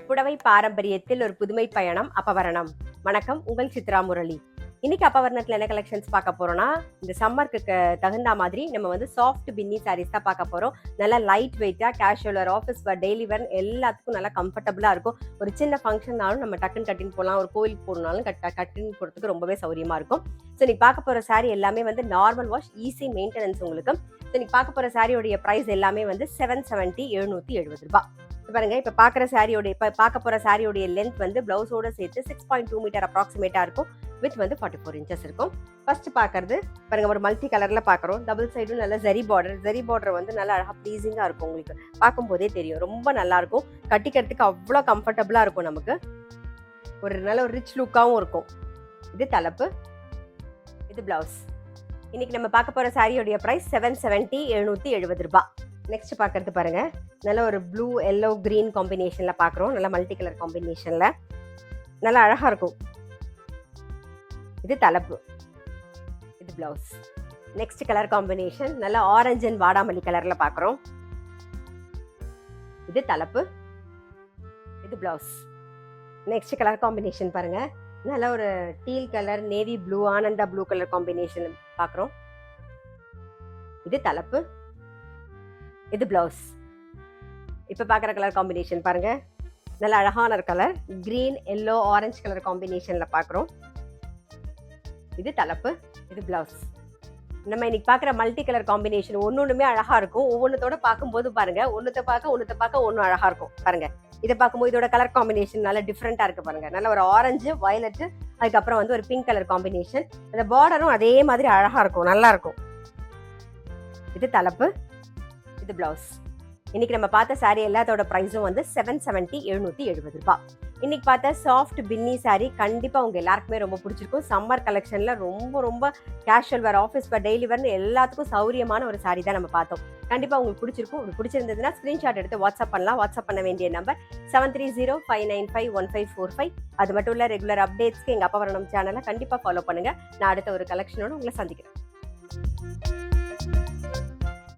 புடவை பாரம்பரியத்தில் ஒரு புதுமை பயணம் அப்பவரணம். வணக்கம், உங்கள் சித்ரா முரளி. இன்னைக்கு அப்பவரணத்துல என்ன கலெக்ஷன்ஸ் பார்க்க போறோம்னா, இந்த சம்மருக்கு தகுந்த மாதிரி நம்ம வந்து சாஃப்ட் பின்னி சாரீஸ் தான் பார்க்க போறோம். நல்லா லைட் வெயிட்டா, கேஷுவல் வேர், ஆஃபீஸ் வேர், டெய்லி வேர் எல்லாத்துக்கும் நல்லா கம்ஃபர்டபுளா இருக்கும். ஒரு சின்ன ஃபங்க்ஷன்னாலும் நம்ம டக்குன்னு கட்டின்னு போகலாம், ஒரு கோயிலுக்கு போகணுனாலும் கட்டின்னு போகிறதுக்கு ரொம்பவே சௌரியமா இருக்கும். ஸோ நீ பார்க்க போற சாரீ எல்லாமே வந்து நார்மல் வாஷ், ஈஸி மெயின்டெனன்ஸ் உங்களுக்கு. ஸோ நீ பார்க்க போற சாரியோடைய ப்ரைஸ் எல்லாமே வந்து 770 770 ரூபாய். பாருங்க, இப்ப பார்க்க போற சாரியோடைய லென்த் வந்து பிளவுஸோட சேர்த்து 6.2 மீட்டர் அப்ராக்சிமேட்டா இருக்கும். வித் வந்து 44 இன்ச்சஸ் இருக்கும். ஃபர்ஸ்ட் பாக்குறது பாருங்க, ஒரு மல்டி கலர்ல பாக்குறோம். டபுள் சைடும் நல்ல ஜரி பார்டர் வந்து நல்லா அழகா ப்ளீசிங்கா இருக்கும். உங்களுக்கு பார்க்கும் போதே தெரியும், ரொம்ப நல்லா இருக்கும். கட்டிக்கிறதுக்கு அவ்வளோ கம்ஃபர்டபுளா இருக்கும். நமக்கு ஒரு நல்ல ஒரு ரிச் லுக்காவும் இருக்கும். இது தலைப்பு, இது பிளவுஸ். இன்னைக்கு நம்ம பார்க்க போற சாரியோடைய பிரைஸ் 770 770 ரூபாய். நெக்ஸ்ட் பார்க்கறது பாருங்க, நல்ல ஒரு ப்ளூ எல்லோ கிரீன் காம்பினேஷன்ல பார்க்குறோம். நல்ல மல்டி கலர் காம்பினேஷன்ல நல்லா அழகா இருக்கும். இது தலைப்பு, இது பிளவுஸ். நெக்ஸ்ட் கலர் காம்பினேஷன் நல்ல ஆரஞ்சு அண்ட் வாடாமல்லி கலர்ல பார்க்குறோம். இது தலைப்பு, இது பிளவுஸ். நெக்ஸ்ட் கலர் காம்பினேஷன் பாருங்க, நல்ல ஒரு deal colour, navy blue, Ananda blue colour combination பார்க்குறோம். இது தலைப்பு, இது பிளவுஸ். இப்ப பாக்குற கலர் காம்பினேஷன் பாருங்க, நல்ல அழகான colour, green yellow orange colour காம்பினேஷன்ல பாக்குறோம். இது தலைப்பு, இது பிளவுஸ். நம்ம இன்னைக்கு பாக்குற மல்டி கலர் காம்பினேஷன் ஒன்னொன்னுமே அழகா இருக்கும். ஒவ்வொன்றத்தோட பார்க்கும்போது பாருங்க, ஒன்னத்தை பார்க்க ஒன்னும் அழகா இருக்கும். பாருங்க, இதை பார்க்கும்போது இதோட கலர் காம்பினேஷன் நல்லா டிஃப்ரெண்டா இருக்கு. பாருங்க, நல்ல ஒரு ஆரஞ்சு, வயலட், அதுக்கப்புறம் வந்து ஒரு பிங்க் கலர் காம்பினேஷன். அந்த பார்டரும் அதே மாதிரி அழகா இருக்கும், நல்லா இருக்கும். இது தலைப்பு, இது பிளவுஸ். இன்னைக்கு நம்ம பார்த்த சாரி எல்லாத்தோட பிரைஸும் வந்து 770 770 ரூபாய். இன்னைக்கு பார்த்த சாஃப்ட் பின்னி சாரி கண்டிப்பா உங்க எல்லாருக்குமே ரொம்ப பிடிச்சிருக்கும். சம்மர் கலெக்ஷன்ல ரொம்ப கேஷுவல் வேர், ஆஃபீஸ் வேர், டெய்லி வேர் எல்லாத்துக்கும் சௌரியமான ஒரு சாரி தான் நம்ம பார்த்தோம். கண்டிப்பா உங்களுக்கு பிடிச்சிருக்கும். உங்களுக்கு பிடிச்சிருந்ததுன்னா ஸ்கிரீன்ஷாட் எடுத்து வாட்ஸ்அப் பண்ணலாம். வாட்ஸ்அப் பண்ண வேண்டிய நம்பர் 7305951545. அது மட்டும் இல்ல, ரெகுலர் அப்டேட்ஸ்க்கு எங்க அப்பவரணம் சேனலை கண்டிப்பா ஃபாலோ பண்ணுங்க. நான் அடுத்த ஒரு கலெக்ஷனோட உங்களை சந்திக்கிறேன்.